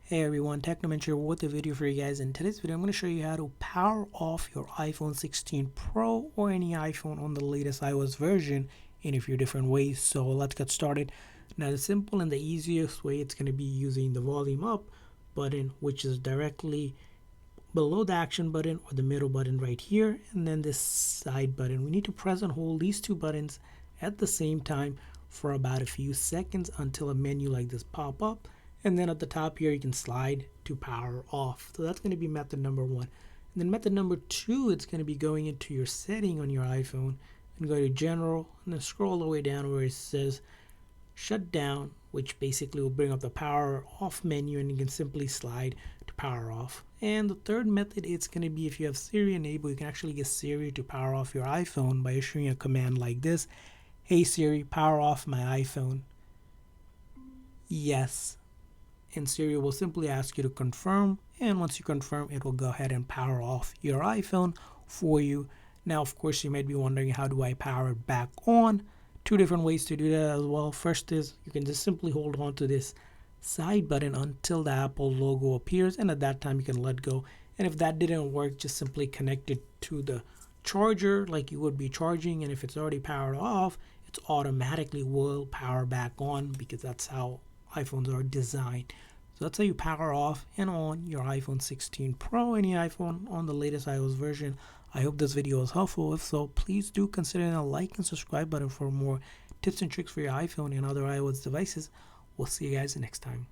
Hey everyone, Technomentary with a video for you guys. In today's video, I'm going to show you how to power off your iPhone 16 Pro or any iPhone on the latest iOS version in a few different ways. So let's get started. Now the simple and the easiest way, it's going to be using the volume up button, which is directly below the action button or the middle button right here, and then this side button. We need to press and hold these two buttons at the same time for about a few seconds until a menu like this pop up. And then at the top here, you can slide to power off. So that's going to be method number one. And then method number two, it's going to be going into your setting on your iPhone and go to general and then scroll all the way down where it says shut down, which basically will bring up the power off menu, and you can simply slide to power off. And the third method, it's going to be if you have Siri enabled, you can actually get Siri to power off your iPhone by issuing a command like this: hey Siri, power off my iPhone. Yes. And Siri will simply ask you to confirm, and once you confirm, it will go ahead and power off your iPhone for you. Now, of course, you might be wondering, how do I power it back on? Two different ways to do that as well. First is you can just simply hold on to this side button until the Apple logo appears, and at that time you can let go. And if that didn't work, just simply connect it to the charger like you would be charging, and if it's already powered off, it automatically will power back on, because that's how iPhones are designed. So that's how you power off and on your iPhone 16 Pro, any iPhone on the latest iOS version. I hope this video was helpful. If so, please do consider the like and subscribe button for more tips and tricks for your iPhone and other iOS devices. We'll see you guys next time.